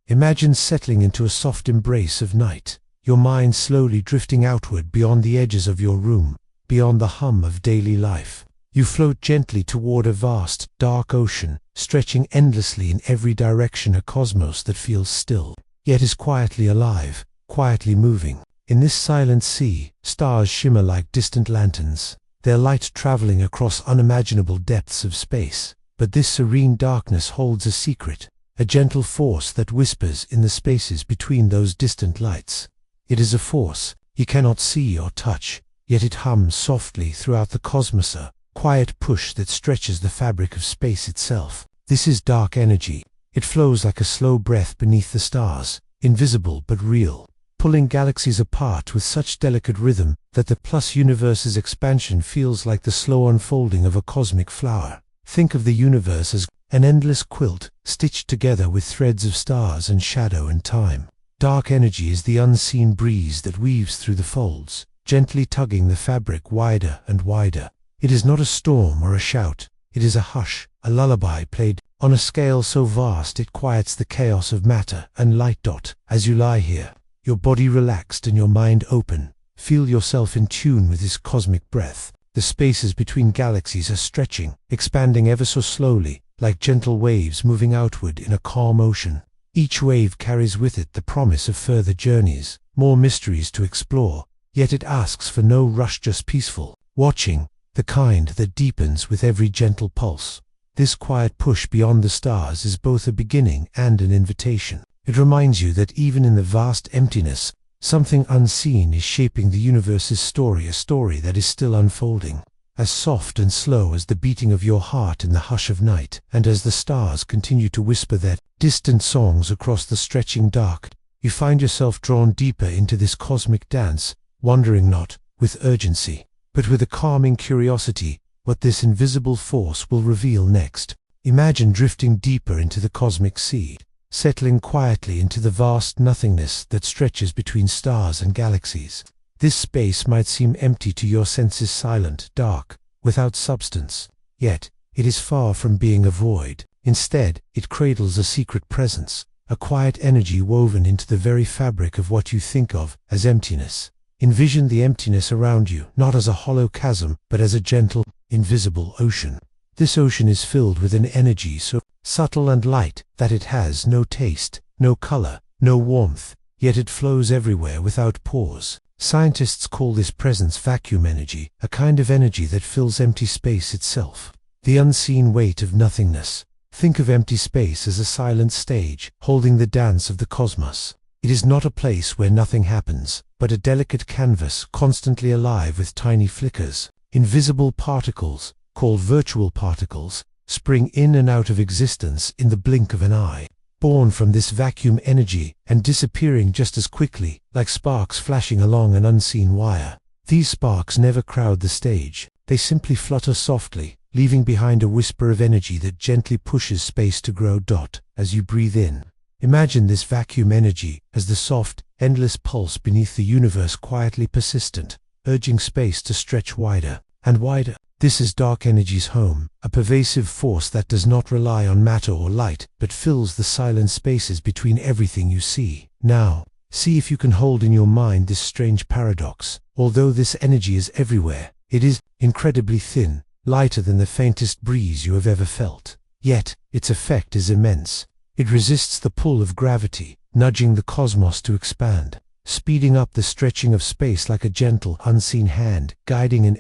Imagine settling into a soft embrace of night, your mind slowly drifting outward beyond the edges of your room, beyond the hum of daily life. You float gently toward a vast, dark ocean, stretching endlessly in every direction, a cosmos that feels still, yet is quietly alive, quietly moving. In this silent sea, stars shimmer like distant lanterns, their light traveling across unimaginable depths of space. But this serene darkness holds a secret, a gentle force that whispers in the spaces between those distant lights. It is a force you cannot see or touch, yet it hums softly throughout the cosmos, a quiet push that stretches the fabric of space itself. This is dark energy. It flows like a slow breath beneath the stars, invisible but real, pulling galaxies apart with such delicate rhythm that the universe's expansion feels like the slow unfolding of a cosmic flower. Think of the universe as an endless quilt, stitched together with threads of stars and shadow and time. Dark energy is the unseen breeze that weaves through the folds, gently tugging the fabric wider and wider. It is not a storm or a shout, it is a hush, a lullaby played on a scale so vast it quiets the chaos of matter and light. As you lie here, your body relaxed and your mind open, feel yourself in tune with this cosmic breath. The spaces between galaxies are stretching, expanding ever so slowly, like gentle waves moving outward in a calm ocean. Each wave carries with it the promise of further journeys, more mysteries to explore, yet it asks for no rush, just peaceful watching, the kind that deepens with every gentle pulse. This quiet push beyond the stars is both a beginning and an invitation. It reminds you that even in the vast emptiness, something unseen is shaping the universe's story, a story that is still unfolding, as soft and slow as the beating of your heart in the hush of night. And as the stars continue to whisper their distant songs across the stretching dark, you find yourself drawn deeper into this cosmic dance, wondering not with urgency, but with a calming curiosity what this invisible force will reveal next. Imagine drifting deeper into the cosmic sea, settling quietly into the vast nothingness that stretches between stars and galaxies. This space might seem empty to your senses, silent, dark, without substance. Yet, it is far from being a void. Instead, it cradles a secret presence, a quiet energy woven into the very fabric of what you think of as emptiness. Envision the emptiness around you, not as a hollow chasm, but as a gentle, invisible ocean. This ocean is filled with an energy so subtle and light that it has no taste, no color, no warmth, yet it flows everywhere without pause. Scientists call this presence vacuum energy, a kind of energy that fills empty space itself. The unseen weight of nothingness. Think of empty space as a silent stage, holding the dance of the cosmos. It is not a place where nothing happens, but a delicate canvas constantly alive with tiny flickers. Invisible particles, called virtual particles, spring in and out of existence in the blink of an eye, born from this vacuum energy and disappearing just as quickly, like sparks flashing along an unseen wire. These sparks never crowd the stage, they simply flutter softly, leaving behind a whisper of energy that gently pushes space to grow. As you breathe in, imagine this vacuum energy as the soft, endless pulse beneath the universe, quietly persistent, urging space to stretch wider and wider. This is dark energy's home, a pervasive force that does not rely on matter or light, but fills the silent spaces between everything you see. Now, see if you can hold in your mind this strange paradox. Although this energy is everywhere, it is incredibly thin, lighter than the faintest breeze you have ever felt. Yet, its effect is immense. It resists the pull of gravity, nudging the cosmos to expand, speeding up the stretching of space like a gentle, unseen hand, guiding an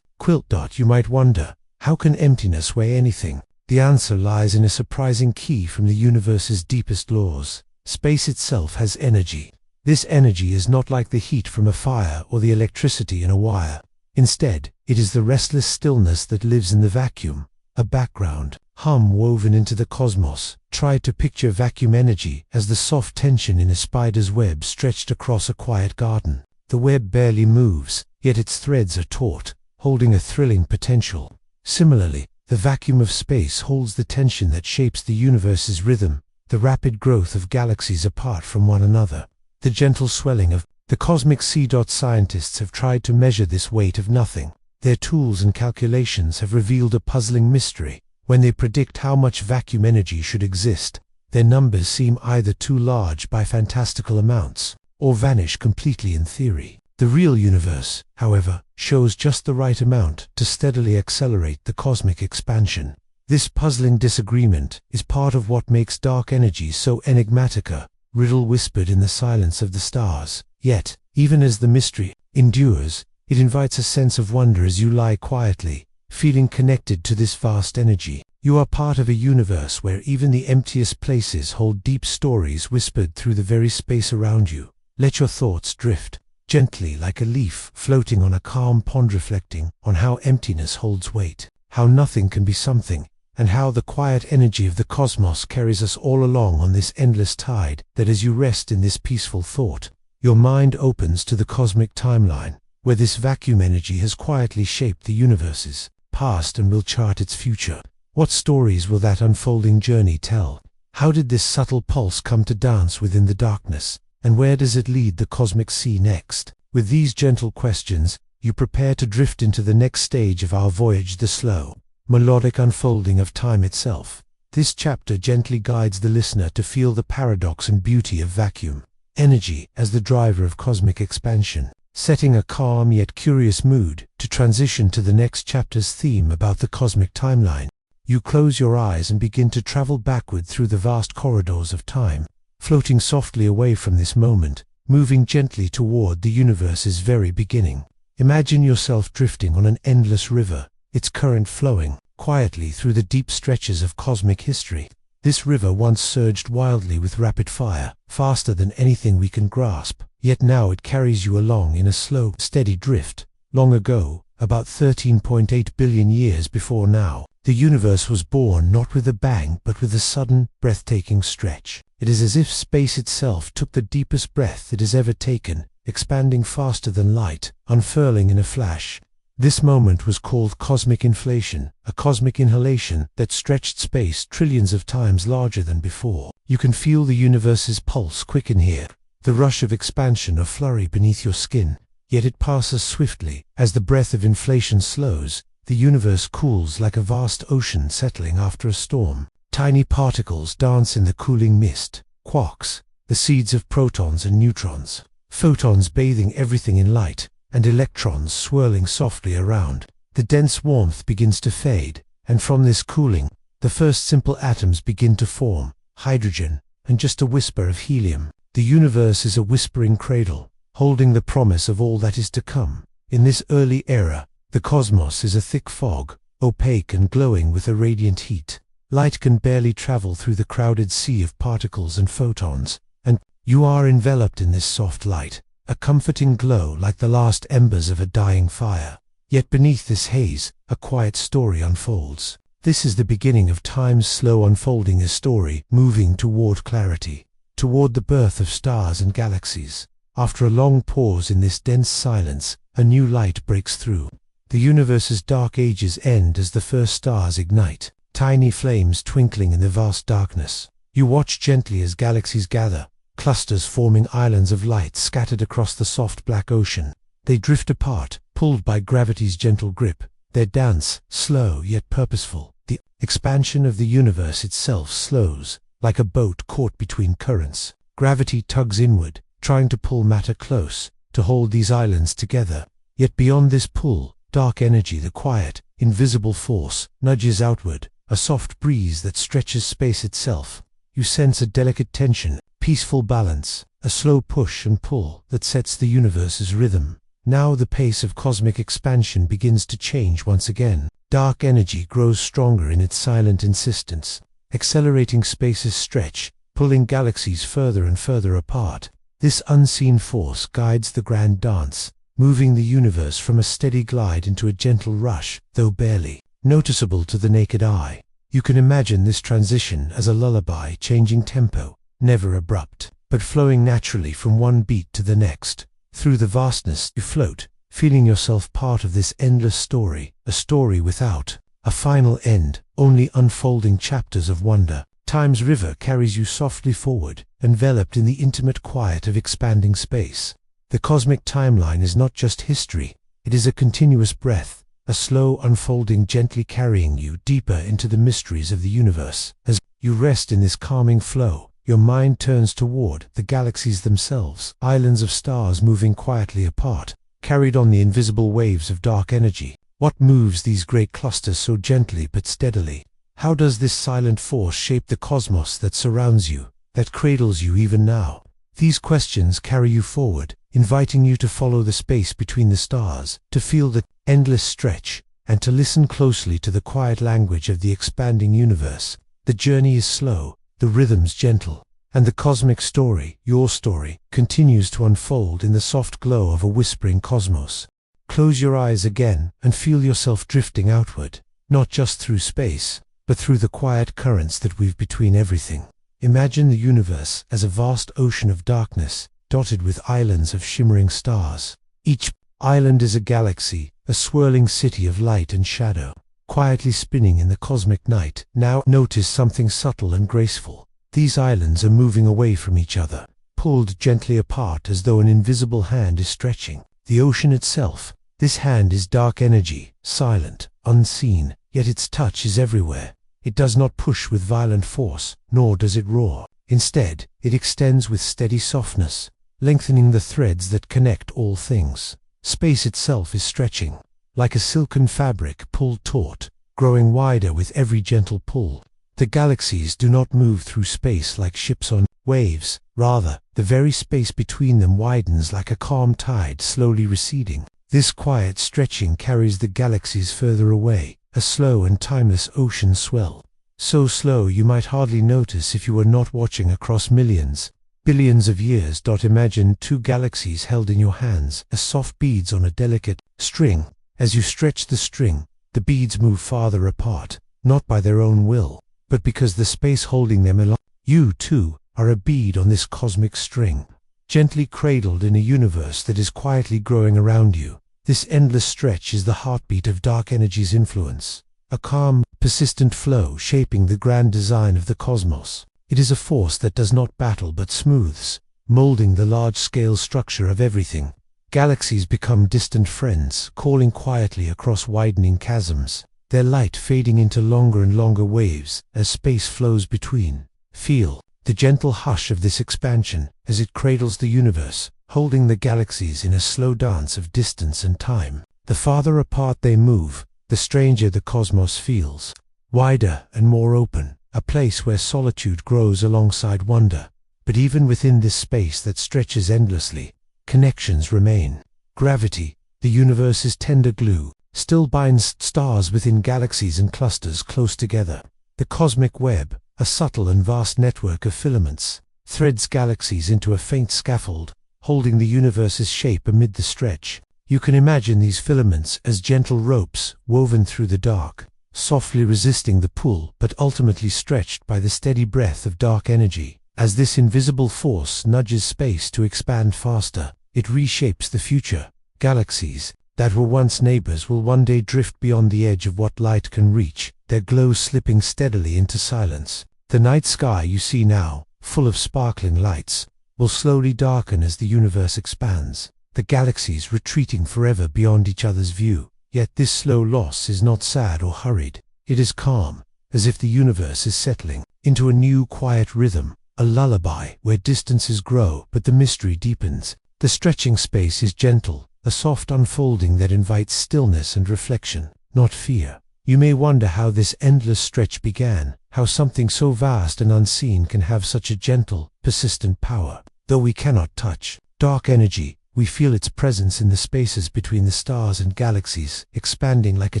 quilt. You might wonder, how can emptiness weigh anything? The answer lies in a surprising key from the universe's deepest laws. Space itself has energy. This energy is not like the heat from a fire or the electricity in a wire. Instead, it is the restless stillness that lives in the vacuum, a background hum woven into the cosmos. Try to picture vacuum energy as the soft tension in a spider's web stretched across a quiet garden. The web barely moves, yet its threads are taut, holding a thrilling potential. Similarly, the vacuum of space holds the tension that shapes the universe's rhythm, the rapid growth of galaxies apart from one another, the gentle swelling of the cosmic sea. Scientists have tried to measure this weight of nothing. Their tools and calculations have revealed a puzzling mystery. When they predict how much vacuum energy should exist, Their numbers seem either too large by fantastical amounts, or vanish completely in theory. The real universe, however, shows just the right amount to steadily accelerate the cosmic expansion. This puzzling disagreement is part of what makes dark energy so enigmatic, a riddle whispered in the silence of the stars. Yet, even as the mystery endures, it invites a sense of wonder as you lie quietly, feeling connected to this vast energy. You are part of a universe where even the emptiest places hold deep stories whispered through the very space around you. Let your thoughts drift gently like a leaf floating on a calm pond, reflecting on how emptiness holds weight, how nothing can be something, and how the quiet energy of the cosmos carries us all along on this endless tide. That as you rest in this peaceful thought, your mind opens to the cosmic timeline, where this vacuum energy has quietly shaped the universe's past and will chart its future. What stories will that unfolding journey tell? How did this subtle pulse come to dance within the darkness? And where does it lead the cosmic sea next? With these gentle questions, you prepare to drift into the next stage of our voyage, the slow, melodic unfolding of time itself. This chapter gently guides the listener to feel the paradox and beauty of vacuum energy as the driver of cosmic expansion, setting a calm yet curious mood to transition to the next chapter's theme about the cosmic timeline. You close your eyes and begin to travel backward through the vast corridors of time, floating softly away from this moment, moving gently toward the universe's very beginning. Imagine yourself drifting on an endless river, its current flowing quietly through the deep stretches of cosmic history. This river once surged wildly with rapid fire, faster than anything we can grasp, yet now it carries you along in a slow, steady drift. Long ago, about 13.8 billion years before now, the universe was born not with a bang but with a sudden, breathtaking stretch. It is as if space itself took the deepest breath it has ever taken, expanding faster than light, unfurling in a flash. This moment was called cosmic inflation, a cosmic inhalation that stretched space trillions of times larger than before. You can feel the universe's pulse quicken here, the rush of expansion or flurry beneath your skin, yet it passes swiftly. As the breath of inflation slows, the universe cools like a vast ocean settling after a storm. Tiny particles dance in the cooling mist, quarks, the seeds of protons and neutrons, photons bathing everything in light, and electrons swirling softly around. The dense warmth begins to fade, and from this cooling, the first simple atoms begin to form, hydrogen, and just a whisper of helium. The universe is a whispering cradle, holding the promise of all that is to come. In this early era, the cosmos is a thick fog, opaque and glowing with a radiant heat. Light can barely travel through the crowded sea of particles and photons, and you are enveloped in this soft light, a comforting glow like the last embers of a dying fire. Yet beneath this haze, a quiet story unfolds. This is the beginning of time's slow unfolding, a story moving toward clarity, toward the birth of stars and galaxies. After a long pause in this dense silence, a new light breaks through. The universe's dark ages end as the first stars ignite, tiny flames twinkling in the vast darkness. You watch gently as galaxies gather, clusters forming islands of light scattered across the soft black ocean. They drift apart, pulled by gravity's gentle grip, their dance slow yet purposeful. The expansion of the universe itself slows, like a boat caught between currents. Gravity tugs inward, trying to pull matter close, to hold these islands together. Yet beyond this pull, dark energy, the quiet, invisible force, nudges outward, a soft breeze that stretches space itself. You sense a delicate tension, peaceful balance, a slow push and pull that sets the universe's rhythm. Now the pace of cosmic expansion begins to change once again. Dark energy grows stronger in its silent insistence, accelerating space's stretch, pulling galaxies further and further apart. This unseen force guides the grand dance, moving the universe from a steady glide into a gentle rush, though barely noticeable to the naked eye. You can imagine this transition as a lullaby, changing tempo, never abrupt, but flowing naturally from one beat to the next. Through the vastness you float, feeling yourself part of this endless story, a story without a final end, only unfolding chapters of wonder. Time's river carries you softly forward, enveloped in the intimate quiet of expanding space. The cosmic timeline is not just history, it is a continuous breath, a slow unfolding gently carrying you deeper into the mysteries of the universe. As You rest in this calming flow. Your mind turns toward the galaxies themselves, islands of stars moving quietly apart, carried on the invisible waves of dark energy. What moves these great clusters so gently but steadily? How does this silent force shape the cosmos that surrounds you, that cradles you even now? These questions carry you forward, inviting you to follow the space between the stars, to feel the endless stretch, and to listen closely to the quiet language of the expanding universe. The journey is slow, the rhythms gentle, and the cosmic story, your story, continues to unfold in the soft glow of a whispering cosmos. Close your eyes again and feel yourself drifting outward, not just through space, but through the quiet currents that weave between everything. Imagine the universe as a vast ocean of darkness, dotted with islands of shimmering stars. Each island is a galaxy, a swirling city of light and shadow, quietly spinning in the cosmic night. Now notice something subtle and graceful. These islands are moving away from each other, pulled gently apart as though an invisible hand is stretching. The ocean itself, this hand is dark energy, silent, unseen, yet its touch is everywhere. It does not push with violent force, nor does it roar. Instead, it extends with steady softness, lengthening the threads that connect all things. Space itself is stretching, like a silken fabric pulled taut, growing wider with every gentle pull. The galaxies do not move through space like ships on waves. Rather, the very space between them widens like a calm tide slowly receding. This quiet stretching carries the galaxies further away, a slow and timeless ocean swell. So slow you might hardly notice if you were not watching across millions, billions of years. Imagine two galaxies held in your hands, as soft beads on a delicate string. As you stretch the string, the beads move farther apart, not by their own will, but because the space holding them along. You, too, are a bead on this cosmic string, gently cradled in a universe that is quietly growing around you. This endless stretch is the heartbeat of dark energy's influence, a calm, persistent flow shaping the grand design of the cosmos. It is a force that does not battle but smooths, molding the large-scale structure of everything. Galaxies become distant friends, calling quietly across widening chasms, their light fading into longer and longer waves as space flows between. Feel the gentle hush of this expansion as it cradles the universe, holding the galaxies in a slow dance of distance and time. The farther apart they move, the stranger the cosmos feels, wider and more open, a place where solitude grows alongside wonder. But even within this space that stretches endlessly, connections remain. Gravity, the universe's tender glue, still binds stars within galaxies and clusters close together. The cosmic web, a subtle and vast network of filaments, threads galaxies into a faint scaffold, holding the universe's shape amid the stretch. You can imagine these filaments as gentle ropes woven through the dark, softly resisting the pull but ultimately stretched by the steady breath of dark energy. As this invisible force nudges space to expand faster, it reshapes the future. Galaxies that were once neighbors will one day drift beyond the edge of what light can reach, their glow slipping steadily into silence. The night sky you see now, full of sparkling lights, will slowly darken as the universe expands, the galaxies retreating forever beyond each other's view. Yet this slow loss is not sad or hurried. It is calm, as if the universe is settling into a new quiet rhythm, a lullaby where distances grow but the mystery deepens. The stretching space is gentle, a soft unfolding that invites stillness and reflection, not fear. You may wonder how this endless stretch began, how something so vast and unseen can have such a gentle, persistent power. Though we cannot touch dark energy, we feel its presence in the spaces between the stars and galaxies, expanding like a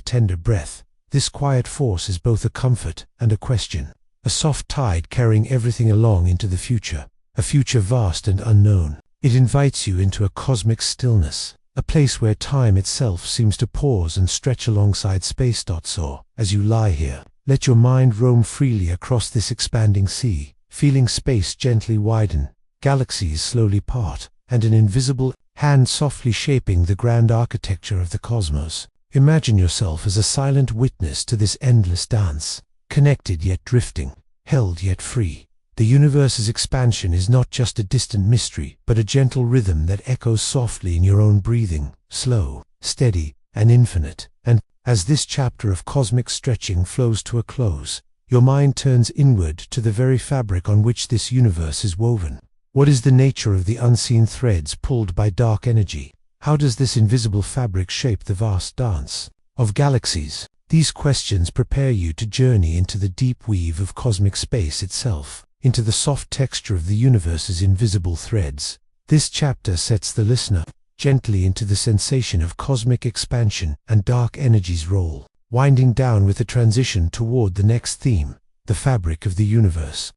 tender breath. This quiet force is both a comfort and a question, a soft tide carrying everything along into the future, a future vast and unknown. It invites you into a cosmic stillness, a place where time itself seems to pause and stretch alongside space. So, as you lie here, let your mind roam freely across this expanding sea, feeling space gently widen, galaxies slowly part, and an invisible hand softly shaping the grand architecture of the cosmos. Imagine yourself as a silent witness to this endless dance, connected yet drifting, held yet free. The universe's expansion is not just a distant mystery, but a gentle rhythm that echoes softly in your own breathing, slow, steady, and infinite. And as this chapter of cosmic stretching flows to a close, your mind turns inward to the very fabric on which this universe is woven. What is the nature of the unseen threads pulled by dark energy? How does this invisible fabric shape the vast dance of galaxies? These questions prepare you to journey into the deep weave of cosmic space itself, into the soft texture of the universe's invisible threads. This chapter sets the listener gently into the sensation of cosmic expansion and dark energy's role, winding down with a transition toward the next theme, the fabric of the universe.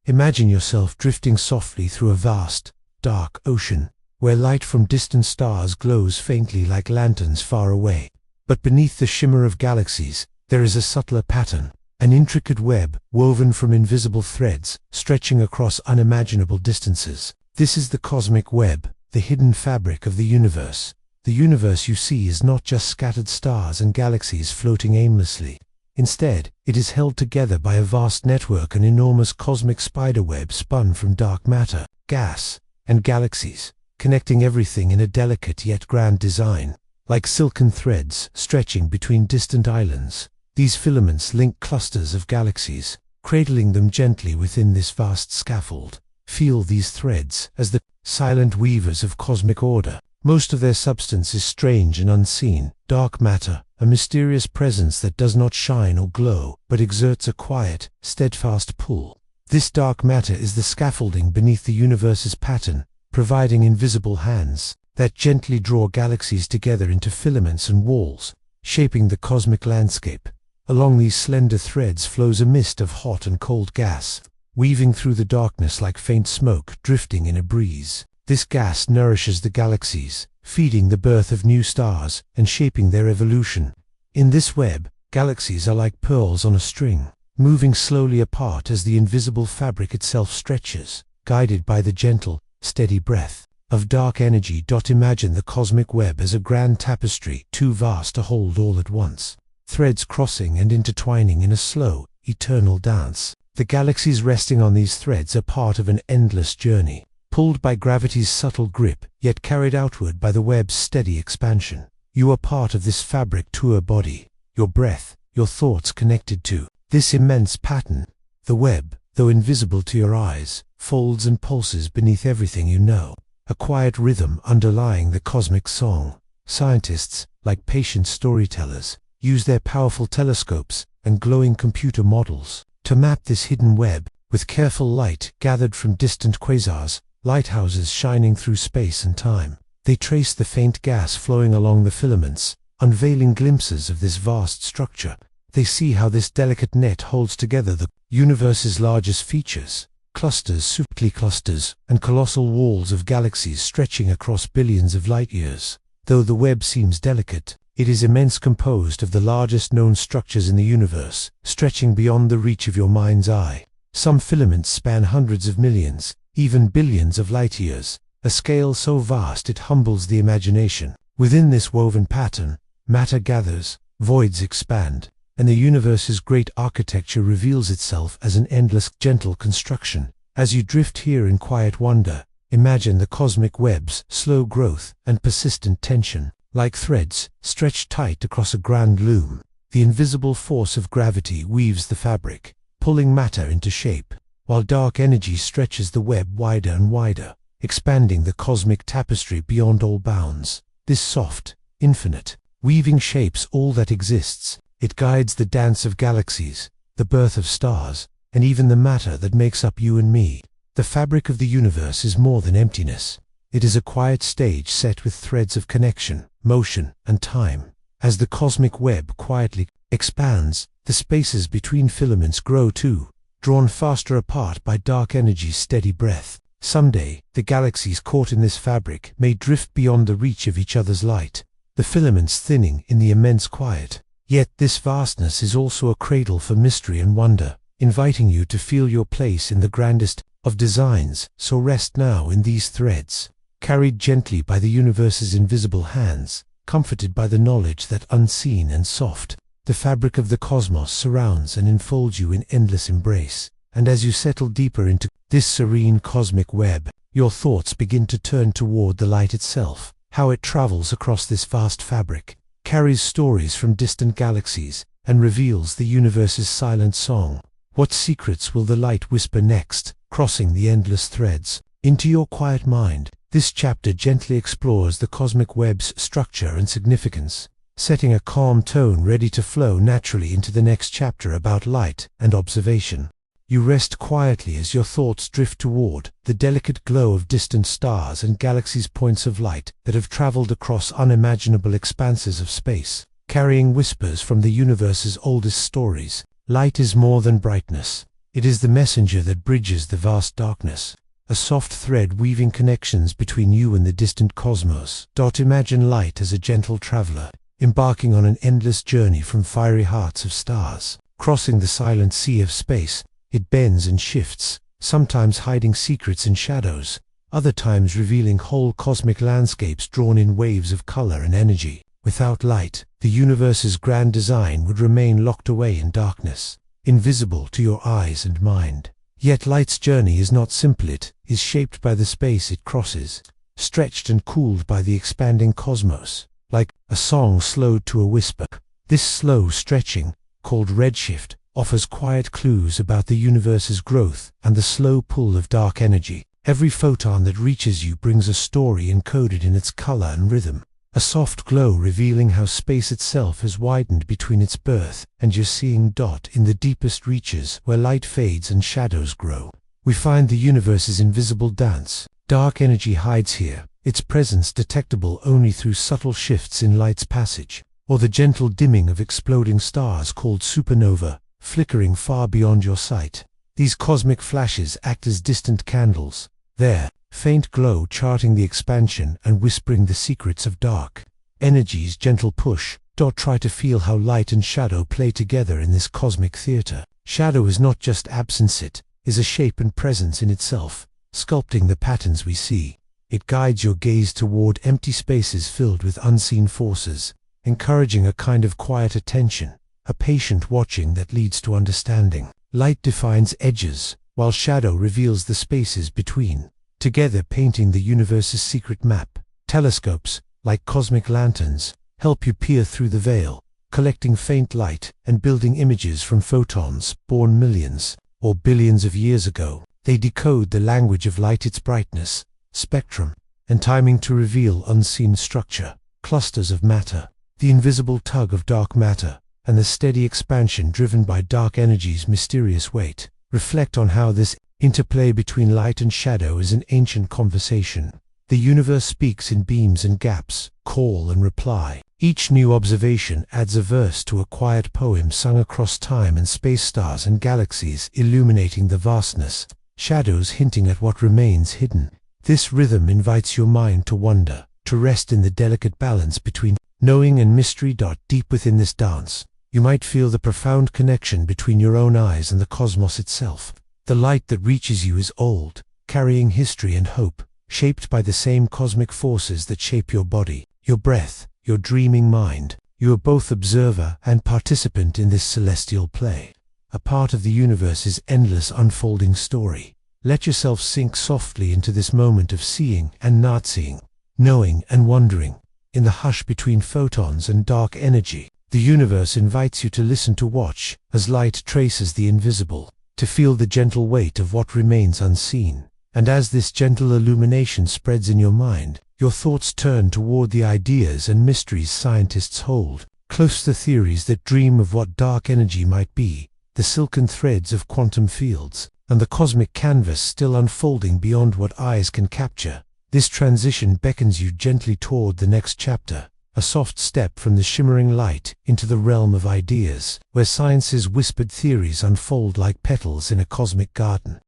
Imagine yourself drifting softly through a vast, dark ocean, where light from distant stars glows faintly like lanterns far away. But beneath the shimmer of galaxies, there is a subtler pattern, an intricate web woven from invisible threads, stretching across unimaginable distances. This is the cosmic web, the hidden fabric of the universe. The universe you see is not just scattered stars and galaxies floating aimlessly. Instead, it is held together by a vast network, an enormous cosmic spiderweb spun from dark matter, gas, and galaxies, connecting everything in a delicate yet grand design. Like silken threads stretching between distant islands, these filaments link clusters of galaxies, cradling them gently within this vast scaffold. Feel these threads as the silent weavers of cosmic order. Most of their substance is strange and unseen, dark matter, a mysterious presence that does not shine or glow, but exerts a quiet, steadfast pull. This dark matter is the scaffolding beneath the universe's pattern, providing invisible hands that gently draw galaxies together into filaments and walls, shaping the cosmic landscape. Along these slender threads flows a mist of hot and cold gas, weaving through the darkness like faint smoke drifting in a breeze. This gas nourishes the galaxies, feeding the birth of new stars and shaping their evolution. In this web, galaxies are like pearls on a string, moving slowly apart as the invisible fabric itself stretches, guided by the gentle, steady breath of dark energy. Imagine the cosmic web as a grand tapestry, too vast to hold all at once. Threads crossing and intertwining in a slow, eternal dance. The galaxies resting on these threads are part of an endless journey, pulled by gravity's subtle grip, yet carried outward by the web's steady expansion. You are part of this fabric tour body, your breath, your thoughts connected to this immense pattern. The web, though invisible to your eyes, folds and pulses beneath everything you know, a quiet rhythm underlying the cosmic song. Scientists, like patient storytellers, use their powerful telescopes and glowing computer models to map this hidden web. With careful light gathered from distant quasars, lighthouses shining through space and time, they trace the faint gas flowing along the filaments, unveiling glimpses of this vast structure. They see how this delicate net holds together the universe's largest features, clusters, and colossal walls of galaxies stretching across billions of light-years. Though the web seems delicate, it is immense, composed of the largest known structures in the universe, stretching beyond the reach of your mind's eye. Some filaments span hundreds of millions, even billions of light-years, a scale so vast it humbles the imagination. Within this woven pattern, matter gathers, voids expand, and the universe's great architecture reveals itself as an endless, gentle construction. As you drift here in quiet wonder, imagine the cosmic web's slow growth and persistent tension. Like threads stretched tight across a grand loom, the invisible force of gravity weaves the fabric, pulling matter into shape, while dark energy stretches the web wider and wider, expanding the cosmic tapestry beyond all bounds. This soft, infinite weaving shapes all that exists. It guides the dance of galaxies, the birth of stars, and even the matter that makes up you and me. The fabric of the universe is more than emptiness. It is a quiet stage set with threads of connection, motion, and time. As the cosmic web quietly expands, the spaces between filaments grow too, drawn faster apart by dark energy's steady breath. Someday, the galaxies caught in this fabric may drift beyond the reach of each other's light, the filaments thinning in the immense quiet. Yet this vastness is also a cradle for mystery and wonder, inviting you to feel your place in the grandest of designs. So rest now in these threads, carried gently by the universe's invisible hands, comforted by the knowledge that unseen and soft, the fabric of the cosmos surrounds and enfolds you in endless embrace. And as you settle deeper into this serene cosmic web, your thoughts begin to turn toward the light itself, how it travels across this vast fabric, carries stories from distant galaxies, and reveals the universe's silent song. What secrets will the light whisper next, crossing the endless threads? Into your quiet mind, this chapter gently explores the cosmic web's structure and significance, setting a calm tone ready to flow naturally into the next chapter about light and observation. You rest quietly as your thoughts drift toward the delicate glow of distant stars and galaxies, points of light that have traveled across unimaginable expanses of space, carrying whispers from the universe's oldest stories. Light is more than brightness. It is the messenger that bridges the vast darkness, a soft thread weaving connections between you and the distant cosmos. Imagine light as a gentle traveler, embarking on an endless journey from fiery hearts of stars. Crossing the silent sea of space, it bends and shifts, sometimes hiding secrets in shadows, other times revealing whole cosmic landscapes drawn in waves of color and energy. Without light, the universe's grand design would remain locked away in darkness, invisible to your eyes and mind. Yet light's journey is not simple. It is shaped by the space it crosses, stretched and cooled by the expanding cosmos, like a song slowed to a whisper. This slow stretching, called redshift, offers quiet clues about the universe's growth and the slow pull of dark energy. Every photon that reaches you brings a story encoded in its color and rhythm, a soft glow revealing how space itself has widened between its birth and your seeing. In the deepest reaches, where light fades and shadows grow, we find the universe's invisible dance. Dark energy hides here, its presence detectable only through subtle shifts in light's passage, or the gentle dimming of exploding stars called supernova, flickering far beyond your sight. These cosmic flashes act as distant candles, their faint glow charting the expansion and whispering the secrets of dark energy's gentle push. Try to feel how light and shadow play together in this cosmic theater. Shadow is not just absence, it is a shape and presence in itself, sculpting the patterns we see. It guides your gaze toward empty spaces filled with unseen forces, encouraging a kind of quiet attention, a patient watching that leads to understanding. Light defines edges, while shadow reveals the spaces between, together painting the universe's secret map. Telescopes, like cosmic lanterns, help you peer through the veil, collecting faint light and building images from photons born millions or billions of years ago. They decode the language of light, its brightness, spectrum, and timing to reveal unseen structure, clusters of matter, the invisible tug of dark matter, and the steady expansion driven by dark energy's mysterious weight. Reflect on how this interplay between light and shadow is an ancient conversation. The universe speaks in beams and gaps, call and reply. Each new observation adds a verse to a quiet poem sung across time and space, stars and galaxies illuminating the vastness, shadows hinting at what remains hidden. This rhythm invites your mind to wonder, to rest in the delicate balance between knowing and mystery. Deep within this dance, you might feel the profound connection between your own eyes and the cosmos itself. The light that reaches you is old, carrying history and hope, shaped by the same cosmic forces that shape your body, your breath, your dreaming mind. You are both observer and participant in this celestial play, a part of the universe's endless unfolding story. Let yourself sink softly into this moment of seeing and not seeing, knowing and wondering. In the hush between photons and dark energy, the universe invites you to listen, to watch as light traces the invisible, to feel the gentle weight of what remains unseen. And as this gentle illumination spreads in your mind, your thoughts turn toward the ideas and mysteries scientists hold, close to theories that dream of what dark energy might be, the silken threads of quantum fields, and the cosmic canvas still unfolding beyond what eyes can capture. This transition beckons you gently toward the next chapter, a soft step from the shimmering light into the realm of ideas, where science's whispered theories unfold like petals in a cosmic garden.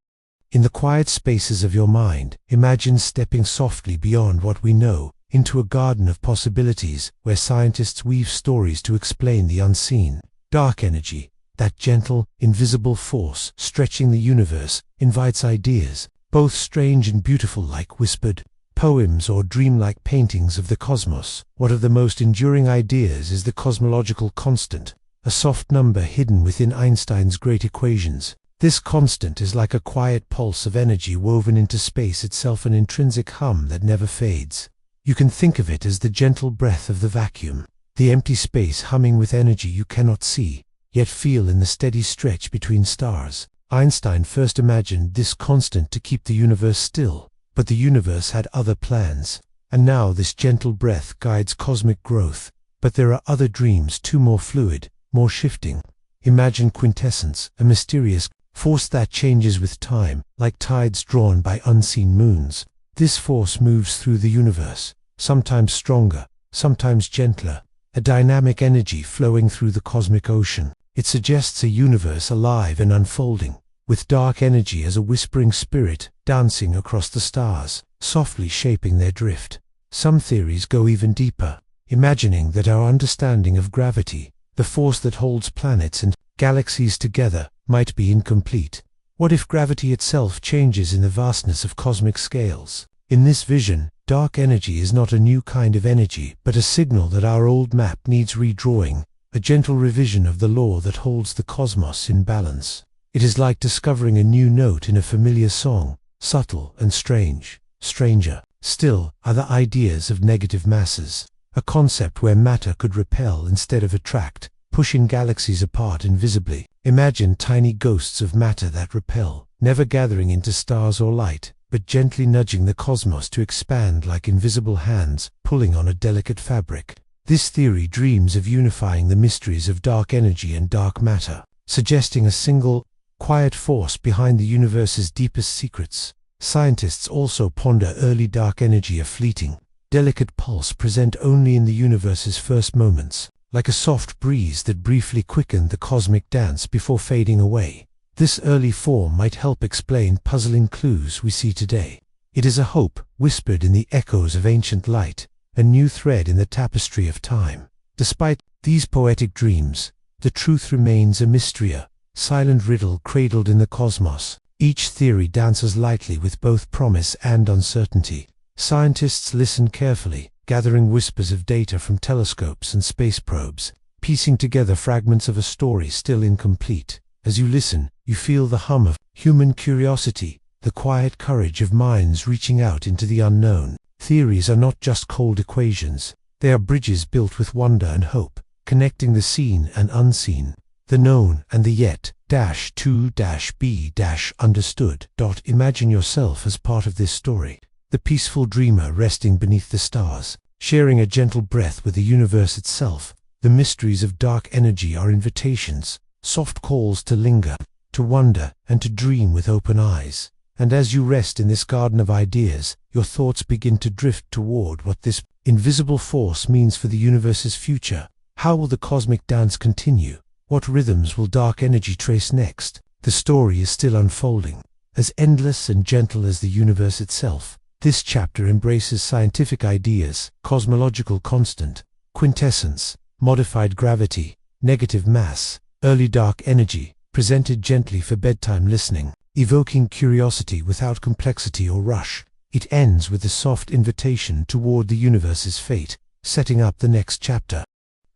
In the quiet spaces of your mind, imagine stepping softly beyond what we know, into a garden of possibilities where scientists weave stories to explain the unseen. Dark energy, that gentle, invisible force stretching the universe, invites ideas, both strange and beautiful, like whispered poems or dreamlike paintings of the cosmos. One of the most enduring ideas is the cosmological constant, a soft number hidden within Einstein's great equations. This constant is like a quiet pulse of energy woven into space itself, an intrinsic hum that never fades. You can think of it as the gentle breath of the vacuum, the empty space humming with energy you cannot see, yet feel in the steady stretch between stars. Einstein first imagined this constant to keep the universe still, but the universe had other plans, and now this gentle breath guides cosmic growth. But there are other dreams too, more fluid, more shifting. Imagine quintessence, a mysterious force that changes with time, like tides drawn by unseen moons. This force moves through the universe, sometimes stronger, sometimes gentler, a dynamic energy flowing through the cosmic ocean. It suggests a universe alive and unfolding, with dark energy as a whispering spirit dancing across the stars, softly shaping their drift. Some theories go even deeper, imagining that our understanding of gravity, the force that holds planets and galaxies together, might be incomplete. What if gravity itself changes in the vastness of cosmic scales? In this vision, dark energy is not a new kind of energy, but a signal that our old map needs redrawing, a gentle revision of the law that holds the cosmos in balance. It is like discovering a new note in a familiar song, subtle and strange. Stranger still are the ideas of negative masses, a concept where matter could repel instead of attract, pushing galaxies apart invisibly. Imagine tiny ghosts of matter that repel, never gathering into stars or light, but gently nudging the cosmos to expand like invisible hands pulling on a delicate fabric. This theory dreams of unifying the mysteries of dark energy and dark matter, suggesting a single, quiet force behind the universe's deepest secrets. Scientists also ponder early dark energy, a fleeting, delicate pulse present only in the universe's first moments, like a soft breeze that briefly quickened the cosmic dance before fading away. This early form might help explain puzzling clues we see today. It is a hope whispered in the echoes of ancient light, a new thread in the tapestry of time. Despite these poetic dreams, the truth remains a mystery, a silent riddle cradled in the cosmos. Each theory dances lightly with both promise and uncertainty. Scientists listen carefully, gathering whispers of data from telescopes and space probes, piecing together fragments of a story still incomplete. As you listen, you feel the hum of human curiosity, the quiet courage of minds reaching out into the unknown. Theories are not just cold equations, they are bridges built with wonder and hope, connecting the seen and unseen, the known and the yet. -to-be-understood. Imagine yourself as part of this story, the peaceful dreamer resting beneath the stars, sharing a gentle breath with the universe itself. The mysteries of dark energy are invitations, soft calls to linger, to wonder, and to dream with open eyes. And as you rest in this garden of ideas, your thoughts begin to drift toward what this invisible force means for the universe's future. How will the cosmic dance continue? What rhythms will dark energy trace next? The story is still unfolding, as endless and gentle as the universe itself. This chapter embraces scientific ideas, cosmological constant, quintessence, modified gravity, negative mass, early dark energy, presented gently for bedtime listening, evoking curiosity without complexity or rush. It ends with a soft invitation toward the universe's fate, setting up the next chapter.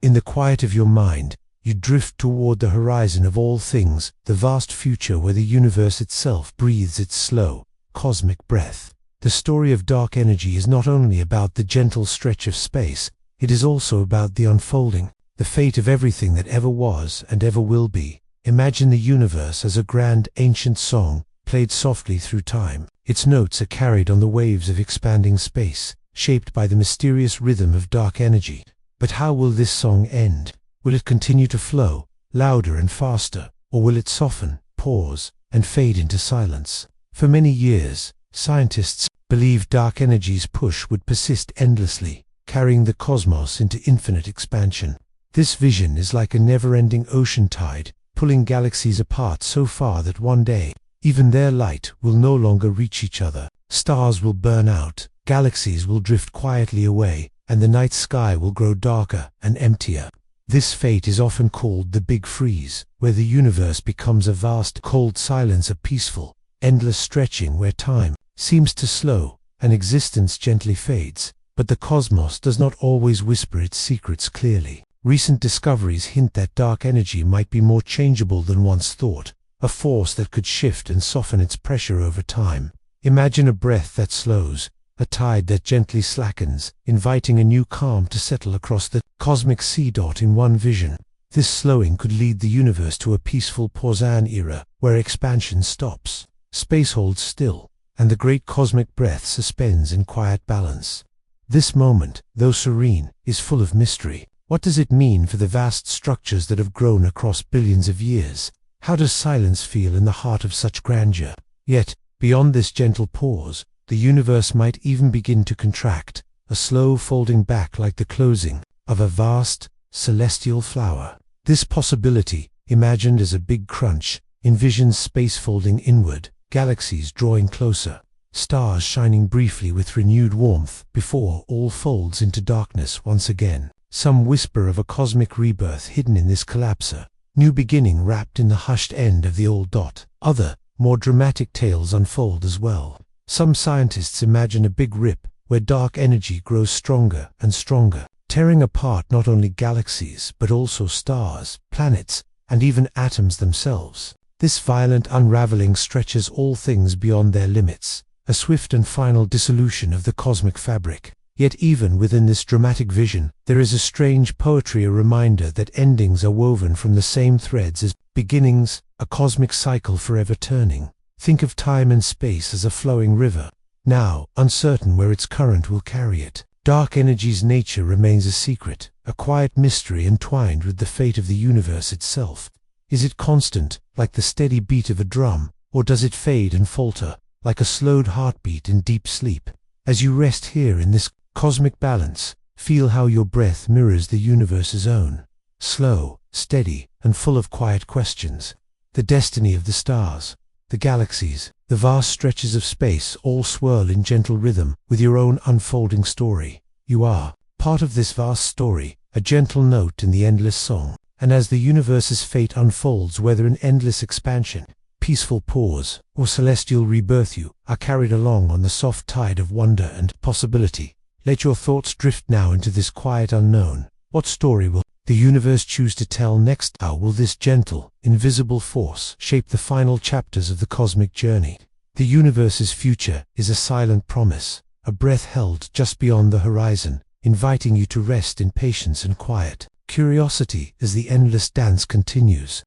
In the quiet of your mind, you drift toward the horizon of all things, the vast future where the universe itself breathes its slow, cosmic breath. The story of dark energy is not only about the gentle stretch of space, it is also about the unfolding, the fate of everything that ever was and ever will be. Imagine the universe as a grand, ancient song, played softly through time. Its notes are carried on the waves of expanding space, shaped by the mysterious rhythm of dark energy. But how will this song end? Will it continue to flow, louder and faster, or will it soften, pause, and fade into silence? For many years, scientists believed dark energy's push would persist endlessly, carrying the cosmos into infinite expansion. This vision is like a never-ending ocean tide, pulling galaxies apart so far that one day, even their light will no longer reach each other. Stars will burn out, galaxies will drift quietly away, and the night sky will grow darker and emptier. This fate is often called the Big Freeze, where the universe becomes a vast, cold silence, a peaceful, endless stretching where time seems to slow and existence gently fades. But the cosmos does not always whisper its secrets clearly. Recent discoveries hint that dark energy might be more changeable than once thought, a force that could shift and soften its pressure over time. Imagine a breath that slows, a tide that gently slackens, inviting a new calm to settle across the cosmic sea. In one vision, This slowing could lead the universe to a peaceful Pausan era, where expansion stops, space holds still, and the great cosmic breath suspends in quiet balance. This moment, though serene, is full of mystery. What does it mean for the vast structures that have grown across billions of years? How does silence feel in the heart of such grandeur? Yet, beyond this gentle pause, the universe might even begin to contract, a slow folding back like the closing of a vast, celestial flower. This possibility, imagined as a big crunch, envisions space folding inward, galaxies drawing closer, stars shining briefly with renewed warmth before all folds into darkness once again. Some whisper of a cosmic rebirth hidden in this collapser, new beginning wrapped in the hushed end of the old dot. Other, more dramatic tales unfold as well. Some scientists imagine a big rip, where dark energy grows stronger and stronger, tearing apart not only galaxies but also stars, planets, and even atoms themselves. This violent unraveling stretches all things beyond their limits, a swift and final dissolution of the cosmic fabric. Yet even within this dramatic vision, there is a strange poetry, a reminder that endings are woven from the same threads as beginnings, a cosmic cycle forever turning. Think of time and space as a flowing river, now uncertain where its current will carry it. Dark energy's nature remains a secret, a quiet mystery entwined with the fate of the universe itself. Is it constant, like the steady beat of a drum, or does it fade and falter, like a slowed heartbeat in deep sleep? As you rest here in this cosmic balance, feel how your breath mirrors the universe's own. Slow, steady, and full of quiet questions. The destiny of the stars, the galaxies, the vast stretches of space all swirl in gentle rhythm with your own unfolding story. You are part of this vast story, a gentle note in the endless song. And as the universe's fate unfolds, whether in endless expansion, peaceful pause, or celestial rebirth, you are carried along on the soft tide of wonder and possibility. Let your thoughts drift now into this quiet unknown. What story will the universe choose to tell next? How will this gentle, invisible force shape the final chapters of the cosmic journey? The universe's future is a silent promise, a breath held just beyond the horizon, inviting you to rest in patience and quiet curiosity as the endless dance continues.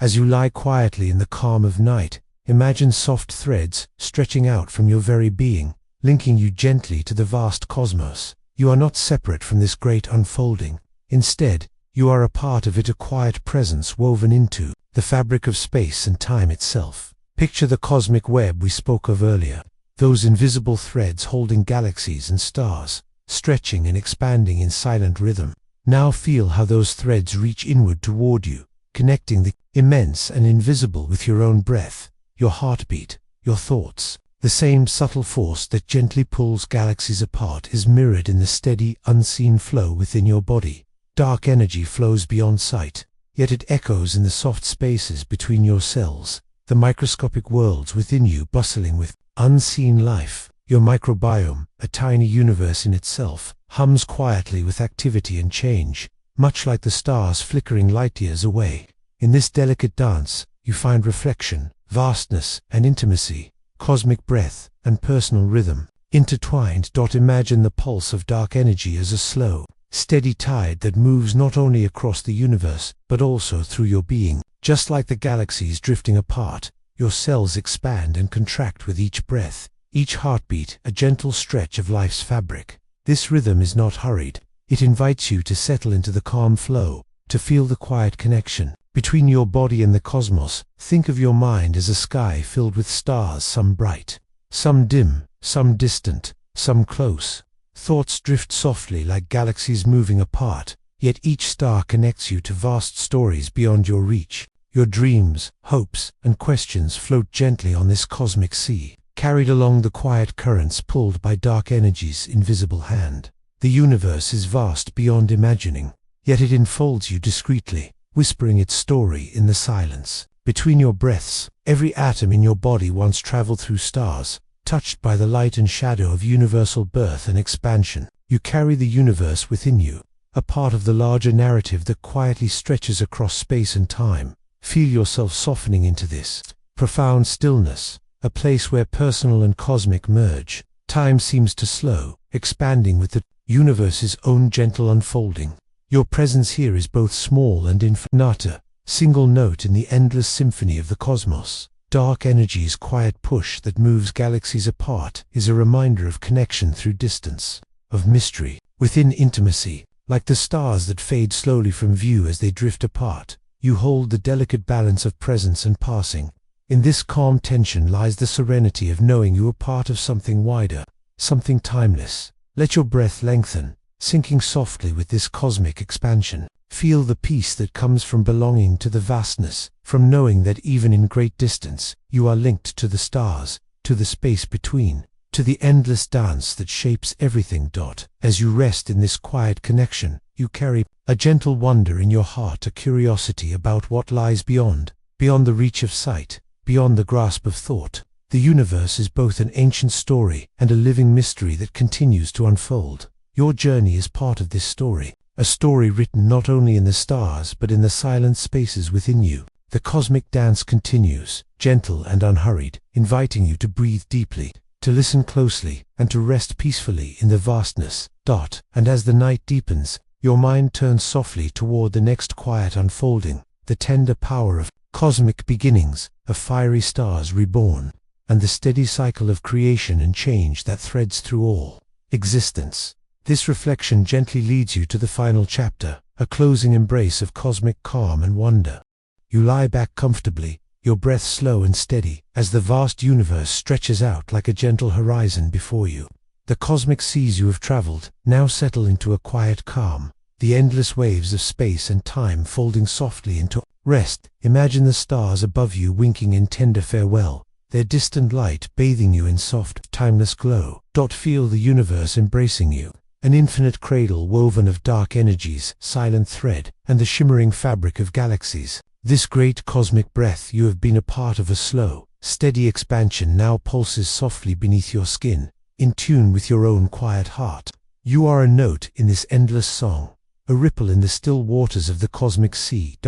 As you lie quietly in the calm of night, imagine soft threads stretching out from your very being, linking you gently to the vast cosmos. You are not separate from this great unfolding. Instead, you are a part of it, a quiet presence woven into the fabric of space and time itself. Picture the cosmic web we spoke of earlier, those invisible threads holding galaxies and stars, stretching and expanding in silent rhythm. Now feel how those threads reach inward toward you, connecting the immense and invisible with your own breath, your heartbeat, your thoughts. The same subtle force that gently pulls galaxies apart is mirrored in the steady, unseen flow within your body. Dark energy flows beyond sight, yet it echoes in the soft spaces between your cells, the microscopic worlds within you bustling with unseen life. Your microbiome, a tiny universe in itself, hums quietly with activity and change, much like the stars flickering light years away. In this delicate dance, you find reflection, vastness, and intimacy, cosmic breath, and personal rhythm, intertwined. Imagine the pulse of dark energy as a slow, steady tide that moves not only across the universe, but also through your being. Just like the galaxies drifting apart, your cells expand and contract with each breath, each heartbeat a gentle stretch of life's fabric. This rhythm is not hurried. It invites you to settle into the calm flow, to feel the quiet connection between your body and the cosmos. Think of your mind as a sky filled with stars, some bright, some dim, some distant, some close. Thoughts drift softly like galaxies moving apart, yet each star connects you to vast stories beyond your reach. Your dreams, hopes, and questions float gently on this cosmic sea, carried along the quiet currents pulled by dark energy's invisible hand. The universe is vast beyond imagining, yet it enfolds you discreetly, whispering its story in the silence. Between your breaths, every atom in your body once traveled through stars, touched by the light and shadow of universal birth and expansion. You carry the universe within you, a part of the larger narrative that quietly stretches across space and time. Feel yourself softening into this profound stillness, a place where personal and cosmic merge. Time seems to slow, expanding with the universe's own gentle unfolding. Your presence here is both small and infinite, single note in the endless symphony of the cosmos. Dark energy's quiet push that moves galaxies apart is a reminder of connection through distance, of mystery within intimacy. Like the stars that fade slowly from view as they drift apart, you hold the delicate balance of presence and passing. In this calm tension lies the serenity of knowing you are part of something wider, something timeless. Let your breath lengthen, sinking softly with this cosmic expansion. Feel the peace that comes from belonging to the vastness, from knowing that even in great distance, you are linked to the stars, to the space between, to the endless dance that shapes everything. As you rest in this quiet connection, you carry a gentle wonder in your heart, a curiosity about what lies beyond the reach of sight, beyond the grasp of thought. The universe is both an ancient story and a living mystery that continues to unfold. Your journey is part of this story, a story written not only in the stars but in the silent spaces within you. The cosmic dance continues, gentle and unhurried, inviting you to breathe deeply, to listen closely, and to rest peacefully in the vastness. And as the night deepens, your mind turns softly toward the next quiet unfolding, the tender power of cosmic beginnings, of fiery stars reborn, and the steady cycle of creation and change that threads through all existence. This reflection gently leads you to the final chapter, a closing embrace of cosmic calm and wonder. You lie back comfortably, your breath slow and steady, as the vast universe stretches out like a gentle horizon before you. The cosmic seas you have traveled now settle into a quiet calm, the endless waves of space and time folding softly into rest. Imagine the stars above you winking in tender farewell, their distant light bathing you in soft, timeless glow. Feel the universe embracing you, an infinite cradle woven of dark energies, silent thread, and the shimmering fabric of galaxies. This great cosmic breath you have been a part of, a slow, steady expansion now pulses softly beneath your skin, in tune with your own quiet heart. You are a note in this endless song, a ripple in the still waters of the cosmic sea.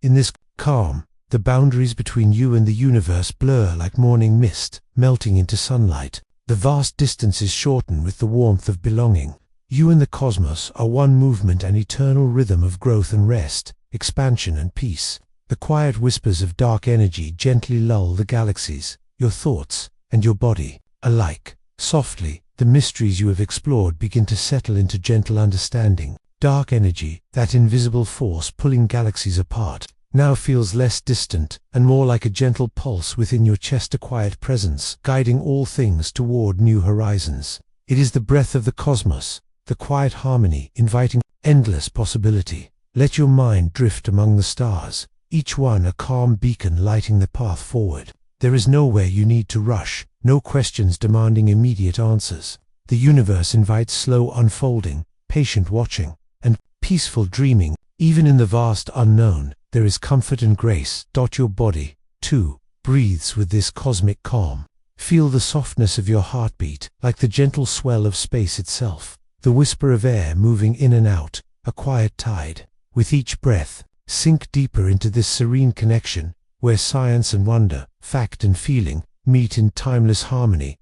In this calm, the boundaries between you and the universe blur like morning mist, melting into sunlight. The vast distances shorten with the warmth of belonging. You and the cosmos are one movement, an eternal rhythm of growth and rest, expansion and peace. The quiet whispers of dark energy gently lull the galaxies, your thoughts, and your body alike. Softly, the mysteries you have explored begin to settle into gentle understanding. Dark energy, that invisible force pulling galaxies apart, now feels less distant and more like a gentle pulse within your chest, a quiet presence guiding all things toward new horizons. It is the breath of the cosmos, the quiet harmony inviting endless possibility. Let your mind drift among the stars, each one a calm beacon lighting the path forward. There is nowhere you need to rush, no questions demanding immediate answers. The universe invites slow unfolding, patient watching, and peaceful dreaming. Even in the vast unknown, there is comfort and grace. Your body, too, breathes with this cosmic calm. Feel the softness of your heartbeat, like the gentle swell of space itself. The whisper of air moving in and out, a quiet tide. With each breath, sink deeper into this serene connection, where science and wonder, fact and feeling, meet in timeless harmony.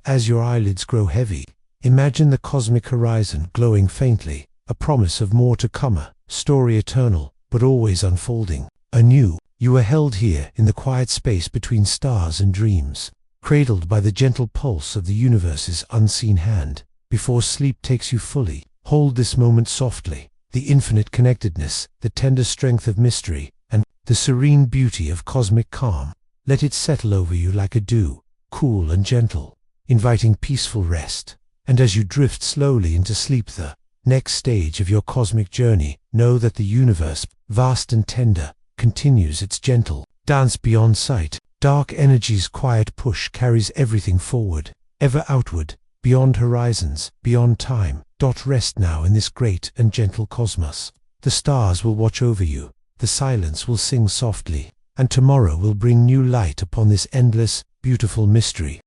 As your eyelids grow heavy, imagine the cosmic horizon glowing faintly, a promise of more to come, a story eternal, but always unfolding. Anew, you are held here in the quiet space between stars and dreams, cradled by the gentle pulse of the universe's unseen hand. Before sleep takes you fully, hold this moment softly, the infinite connectedness, the tender strength of mystery, and the serene beauty of cosmic calm. Let it settle over you like a dew, cool and gentle, inviting peaceful rest. And as you drift slowly into sleep, the next stage of your cosmic journey, know that the universe, vast and tender, continues its gentle dance beyond sight. Dark energy's quiet push carries everything forward, ever outward, beyond horizons, beyond time. Rest now in this great and gentle cosmos. The stars will watch over you, the silence will sing softly, and tomorrow will bring new light upon this endless, beautiful mystery.